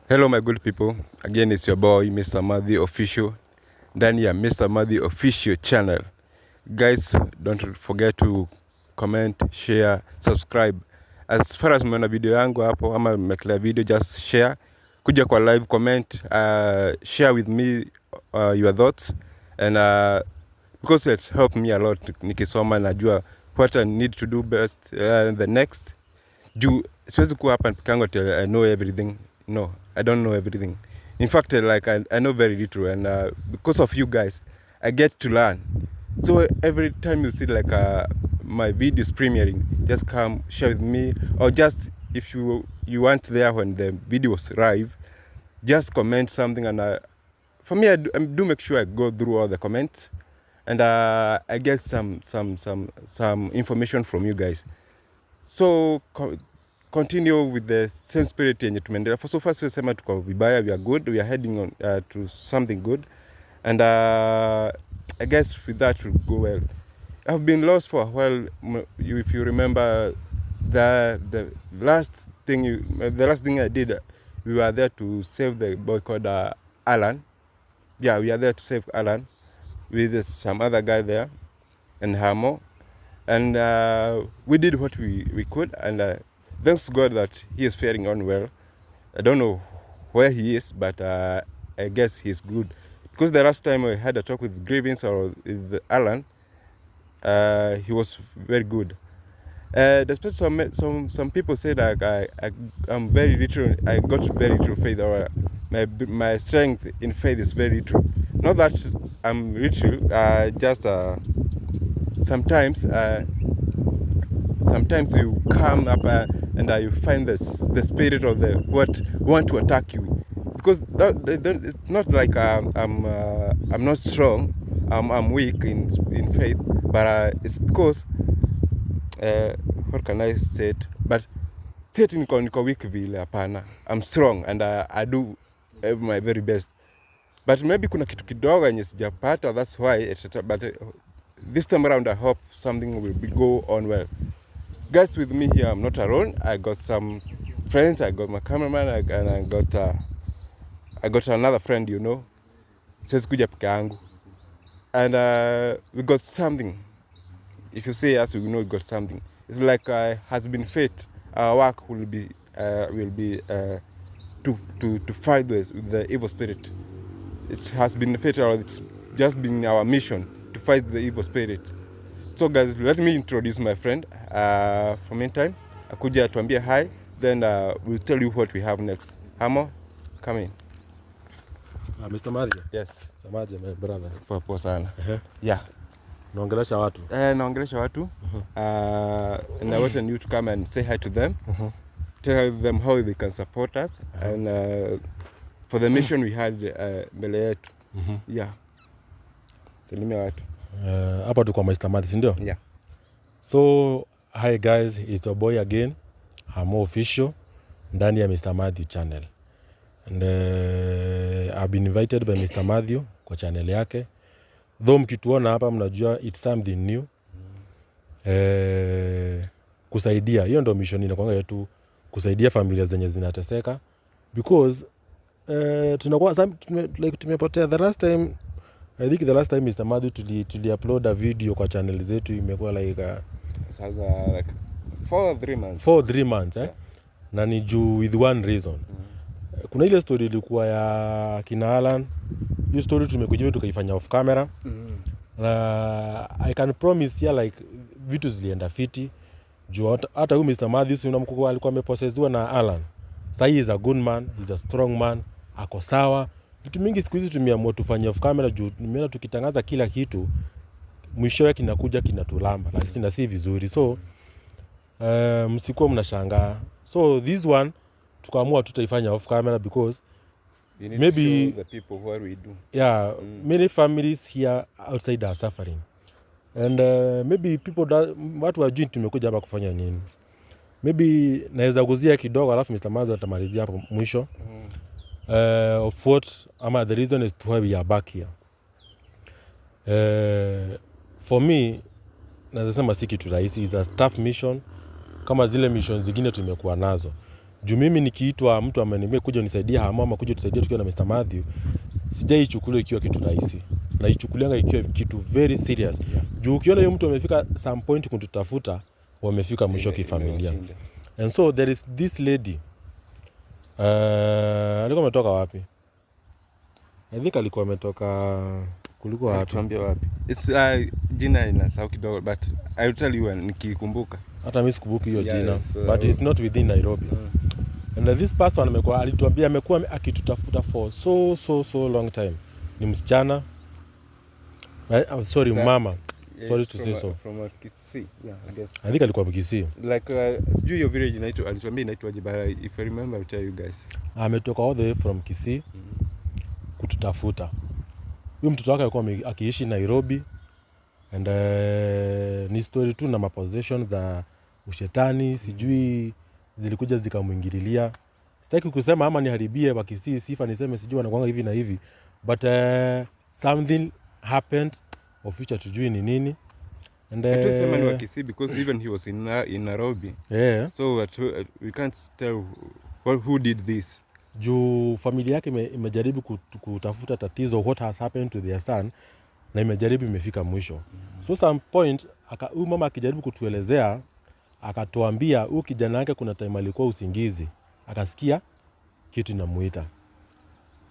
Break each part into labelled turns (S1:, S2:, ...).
S1: Hello my good people, again it's your boy Mr. Madhi Official ndani ya Mr. Madhi Official channel. Guys, don't forget to comment, share, subscribe. As far as umeona video yangu hapo ama umeklia video, just share, kuja kwa live, comment, share with me your thoughts and because it helped me a lot. Nikisoma najua what I need to do best the next. Siwezi kuwa hapa nikiango till I know everything. No, I don't know everything. In fact, like I know very little, and because of you guys, I get to learn. So every time you see like my videos premiering, just come share with me, or just if you weren't there when the video was live, just comment something, and for me, I do make sure I go through all the comments, and I get some information from you guys. So continue with the same spirit yenye tumeendelea. For so far sema tuko vibaya, we are good, we are heading on to something good, and I guess with that will go well. I've been lost for a while. If you remember the last thing I did, we were there to save the boy called Alan. Yeah, we are there to save Alan with some other guy there and Hamo, and we did what we could, and thanks to God that he is faring on well. I don't know where he is, but I guess he's good. Because the last time I had a talk with Grievance or with Alan, he was very good. Despite some people say that I'm very little, I got very little faith, or my strength in faith is very little. Not that I'm little, just sometimes you come up and you find the spirit of the what want to attack you, because it's not like I'm not strong, I'm weak in faith, but it's because what can I say it? But niko weak vile, hapana. I'm strong and I do my very best, but maybe kuna kitu kidogo yenye sijapata, that's why but this time around I hope something will go on well. Guys, with me here, I'm not alone. I got some friends. I got my cameraman, and I got another friend, you know. Says kuja peke yangu. And we got something. If you say us, we know we got something. It's like has been fate. Our work will be to fight with the evil spirit. It has been fate, or it's just been our mission to fight the evil spirit. So guys, let me introduce my friend. For meantime, akuja tuambie hi, then we'll tell you what we have next. Hamo, come in.
S2: Mr. Madhi?
S1: Yes.
S2: Samaje, my brother.
S1: Poa sana. Yeah.
S2: Naongelesha watu?
S1: Naongelesha watu. And I want you to come and say hi to them. Tell them how they can support us, and for the mission we had mbele yetu. Yeah. Salimia watu.
S2: Hapa tuko Mr. Madhi, si ndio?
S1: Yeah.
S2: So, hi guys, it's your boy again, Hamo Official, ndani ya Mr. Madhi channel. And I've been invited by Mr. Madhi kwa channel yake. Though mkituona hapa mnajua it's something new. Kusaidia, hiyo ndio mission inakuanga yetu, kusaidia familia zenye zinateseka. Because tunakuwa like tumepotea the last time. I think the last time Mr. Madhi tuli upload a video kwa channel zetu imekuwa like
S1: like 3 months.
S2: 3 months, yeah. Na ni juu with one reason. Kuna ile story ilikuwa ya kina Alan. Hiyo story tumekuja tukaifanya off camera. Na I can promise you like vitu zilienda fiti. Juu hata huyu Mr. Madhi si unamkumbuka alikuwa amepossessiwa na Alan. Sasa he is a good man, he's a strong man, ako sawa. Vitu mingi siku hizi tumeamua tufanye off camera juu nimeona tukitangaza kila kitu mwisho yake kinakuja kinatulamba, lakini si vizuri. So msikuwa mnashangaa. So this one tukaamua tutaifanya off camera because maybe
S1: the people what we do.
S2: Yeah, many families here outside are suffering. And maybe people watu wajui tumekuja hapa kufanya nini. Maybe naweza kuzia kidogo alafu Mr. Madhi atamalizia hapo mwisho. Of what the reason is why we are back here. For me, naweza sema si kitu rahisi, is a tough mission kama zile missions zingine tumekuwa nazo. Juu mimi nikiitwa mtu ameniambia kuja unisaidie ama kuja tusaidie tukiwa na Mr. Matthew, sijaichukulia ikiwa kitu rahisi. Na ichukulianga ikiwa kitu very serious. Juu ukiona hiyo mtu amefika some point kututafuta, wamefika mwisho kifamilia. And so there is this lady. Alikuwa ametoka wapi? I think alikuwa ametoka kulikuwa wapi?
S1: Tuambie wapi? It's jina inasahau kidogo but I will tell you nikikumbuka.
S2: Hata mimi sikumbuki hiyo jina, but it's not within Nairobi. And this person alituambia amekuwa akitutafuta for so long time. Ni msichana. Sorry, mama.
S1: Yes,
S2: sorry to say so.
S1: From Kisii. Yeah, I guess.
S2: I think alikuwa Kisii.
S1: Like sijui your village inaitwa, alituambia inaitwaje, but if I remember I'll tell you guys.
S2: Ametoka all the way from Kisii kututafuta. Huyu mtoto wake alikuwa akiishi Nairobi and ni story tu na mapossessions za ushetani, sijui zilikuja zikamuingililia. Sitaki kusema ama niharibie wa Kisii sifa niseme sijui wanakuanga hivi na hivi, but something happened of which tujui ni nini. And
S1: I don't say wa Kisii because even he was in Nairobi.
S2: Yeah.
S1: So we can't tell who did this.
S2: Juu familia yake imejaribu kutafuta tatizo what has happened to their son na imejaribu imefika mwisho. So some point huyu mama akijaribu kutuelezea akatuambia huyu kijana yake kuna time alikuwa usingizi akasikia kitu inamuita.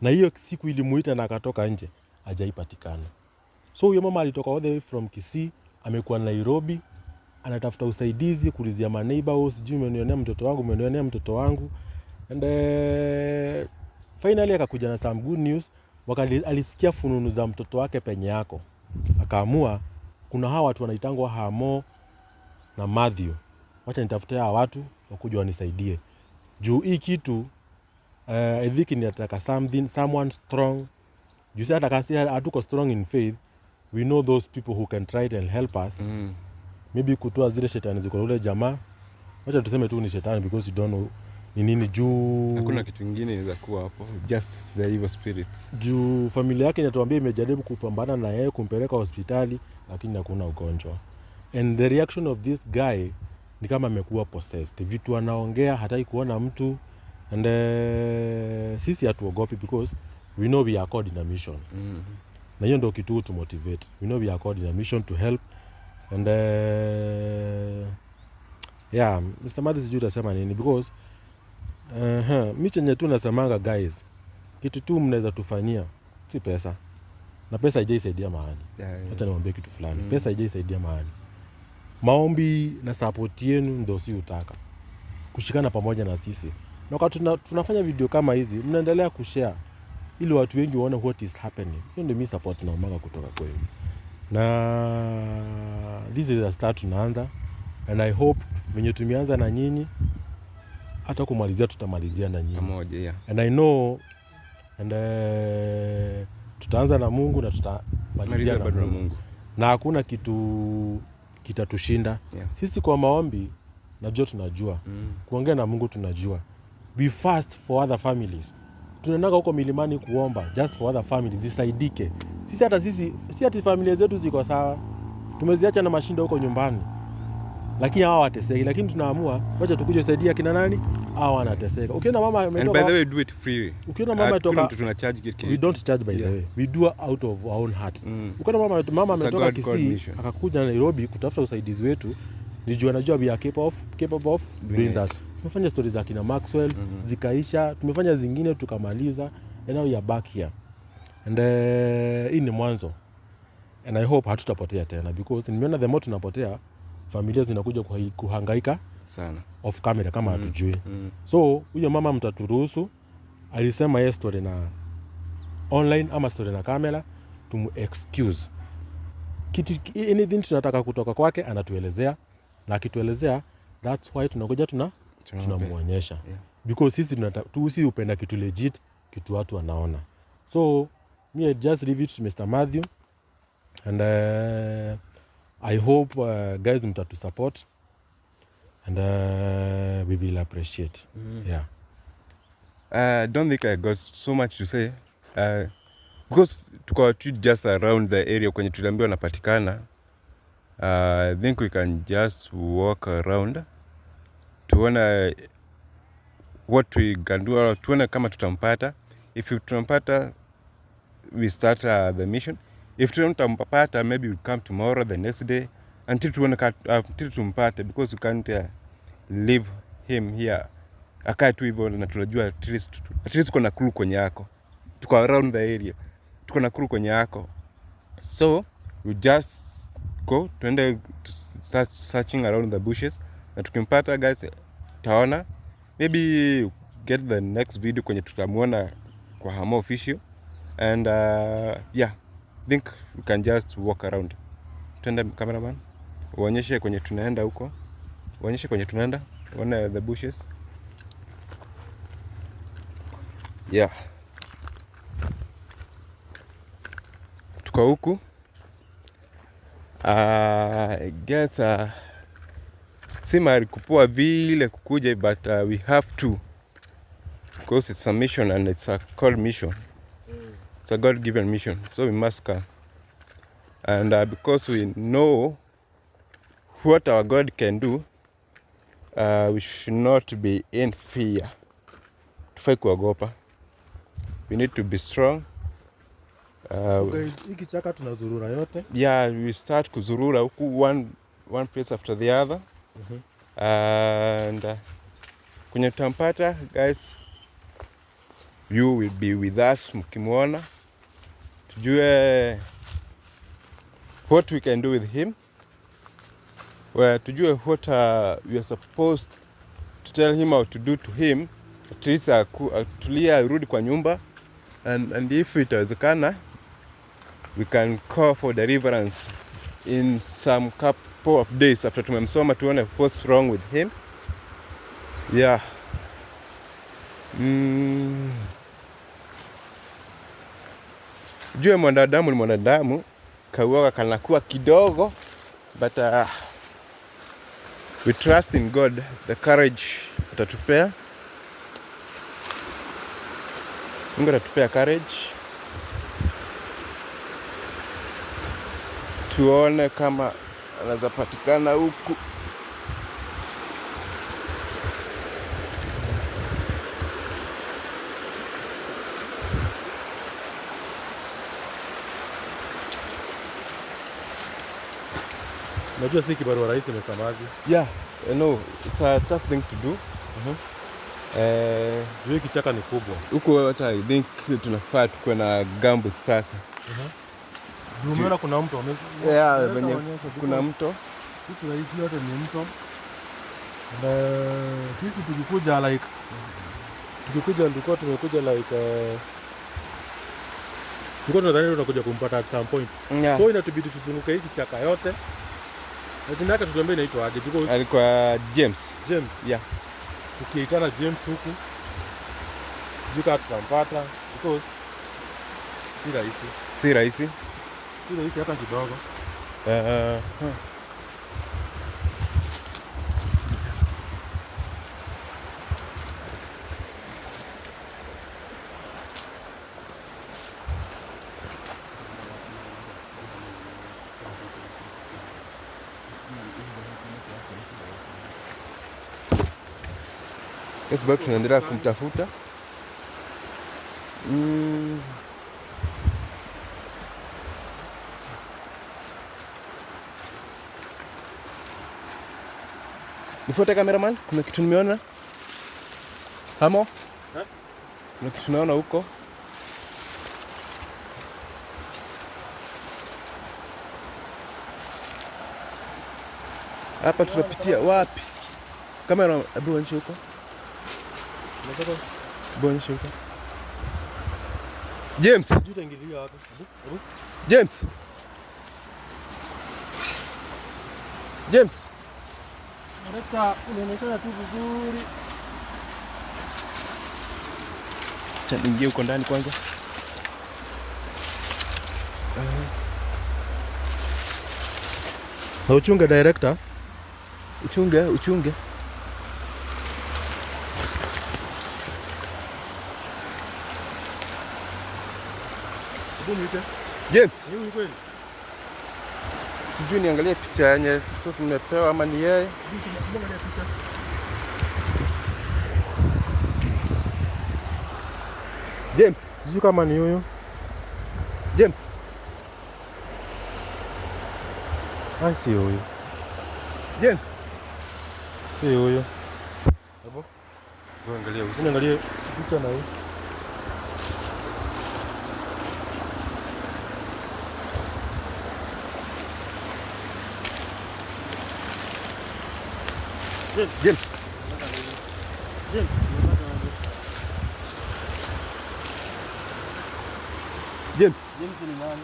S2: Na hiyo siku ilimuita na akatoka nje hajaipatikana. So huyo mama alitoka all the way from Kisii amekuwa Nairobi anatafuta usaidizi kulizia maneighbors sijui umenionea mtoto wangu. And finally akakuja na some good news. Alisikia fununu za mtoto wake penye yako. Akaamua kuna hawa watu wanaitangwa Hamo na Matthew. Wacha nitafute hawa watu wakuja wanisaidie. Juu hii kitu I think inataka someone strong. Juu sasa atakasi hatuko strong in faith. We know those people who can try and help us. Maybe kutoa zile shetani ziko ule jamaa. Wacha tuseme tu ni shetani because you don't know ni nini juu.
S1: Hakuna kitu kingine inaweza kuwa hapo. Just the evil spirits.
S2: Juu familia yake inatuambia imejaribu kupambana na yeye kumpeleka hospitali lakini hakuna ugonjwa. And the reaction of this guy ni kama amekuwa possessed. Vitu anaongea hataki kuona mtu. And sisi hatuogopi because we know we are called in a mission. Na hiyo ndio kitu to motivate. We know we are called in a mission to help. And yeah, Mr. Matthew sijui utasema nini because mimi chenye tu nasemanga guys, kitu tu mnaweza tufanyia si pesa. Na pesa haijaisaidia mahali. Acha niwaambie kitu fulani. Pesa haijaisaidia mahali. Maombi na support yenu ndio si utaka. Kushikana pamoja na sisi. Na wakati tunafanya video kama hizi, mnaendelea kushare ili watu wengi waone what is happening. Hiyo ndio mimi support na umanga kutoka kwenu. Na this is a start tunaanza and I hope venye tumeanza na nyinyi hata kumalizia tutamalizia na nyinyi
S1: pamoja. Yeah.
S2: And I know and tutaanza na Mungu na tutamalizia na Mungu. Na hakuna kitu kitatushinda.
S1: Yeah.
S2: Sisi kwa maombi najua tunajua. Kuongea na Mungu tunajua. We fast for other families. Tunaenda huko milimani kuomba just for other families zisaidike. Sisi hata familia zetu ziko sawa. Tumeziacha na mashinda huko nyumbani. Lakini hawa wateseki, lakini tunaamua wacha tukuje kusaidia kina nani? Hawa wanateseka. Ukiona mama ametoka.
S1: And by the way do it free.
S2: Ukiona mama ametoka
S1: tuna charge kitu.
S2: We don't charge by the way. We do out of our own heart. Ukiona mama ametoka Kisii akakuja Nairobi kutafuta usaidizi wetu, najua we are capable of doing that. Tumefanya stories za kina Maxwell zikaisha, tumefanya zingine tukamaliza, and now we are back here. And hii ni mwanzo. And I hope hatutapotea tena because nimeona the more tunapotea familia zinakuja kuhangaika
S1: sana
S2: off camera kama hatujui. So huyo mama mtaturuhusu alisema yeye story na online ama story na kamera tumu excuse. Anything tunataka kutoka kwake anatuelezea na akituelezea that's why tunakuja tunamuonyesha.
S1: Yeah.
S2: Because sisi upenda kitu legit, kitu watu wanaona. So me just leave it to Mr. Matthew and I hope guys mtatu support and we will appreciate. Yeah.
S1: I don't think I got so much to say because tuko just around the area kwenye tuliambiwa napatikana. I think we can just walk around tuona what we can do, tuone kama tutampata. If tutampata, we start the mission. If tutampata, maybe we come tomorrow, the next day, until tumpate, because we can't leave him here akae tu hivyo, na tunajua at least tuko na crew kwenye yako, tuko around the area, tuko na crew kwenye yako. So we just go tuende to start searching around the bushes, na tukimpata guys taona, maybe get the next video kwenye tutamuona kwa Hamo Official. And yeah, think we can just walk around. Tuende cameraman, uonyeshe kwenye tunaenda huko, uonyeshe kwenye tunaenda, uone the bushes. Yeah, tuko huku. I guess si mahali kupoa vile kukuja, but we have to, because it's a mission and it's a called mission. It's a God-given mission, so we must come. And because we know what our God can do, we should not be in fear. Tufai kuogopa. We need to be strong.
S2: Hiki chaka tunazurura yote.
S1: Yeah, we start kuzurura huku one place after the other. And kwenye tampata, guys, you will be with us mkimwona. Tujue what we can do with him. Tujue what we are supposed to tell him how to do to him. At least tulia arudi kwa nyumba. And if itawezekana, we can call for deliverance in some couple of days after tumemsoma, tuone what's wrong with him. Yeah. Jue mwanadamu ni mwanadamu, kauoga kanakuwa kidogo, but we trust in God, the courage atatupea. Mungu atatupea courage. Tuone kama anaweza patikana huku.
S2: Najua si kibarua rahisi Mr. Madhi.
S1: Yeah, I know, it's a tough thing to do.
S2: Hii kichaka ni kubwa.
S1: Huko hata I think tunafaa tukuwe na gumboots sasa.
S2: Umeona kuna mto.
S1: Yeah, kuna mto.
S2: Kitu rahisi yote ni mto. Na sisi tukikuja like ndiko tumekuja like tulikuwa tunadhani tunakuja kumpata at some point.
S1: Yeah.
S2: So inatubidi tuzunguke hiki chaka yote. Na jina yake tutuambie inaitwa aje, because
S1: alikuwa James. Yeah.
S2: Ukiitana James huku jika tutampata, because si rahisi hata kidogo.
S1: Yes, bado tunaendelea kumtafuta. Nifuate cameraman, kuna kitu nimeona. Hamo? Kuna kitu naona huko. Hapa tutapitia wapi? Kamera, hebu onyesha huko. Bonyesha huko. James. James. James.
S2: Director, unaonekana tu vizuri.
S1: Cha ingia huko ndani kwanza.
S2: Na uchunge director.
S1: Uchunge. James. Sijui niangalie picha yenye tumepewa ama ni yeye. James,
S2: Sijui kama ni huyu.
S1: James.
S2: Si huyu.
S1: James.
S2: Si huyu.
S1: Hapo. Angalia uso.
S2: Angalia picha na hii.
S1: James. James.
S3: James ni nani?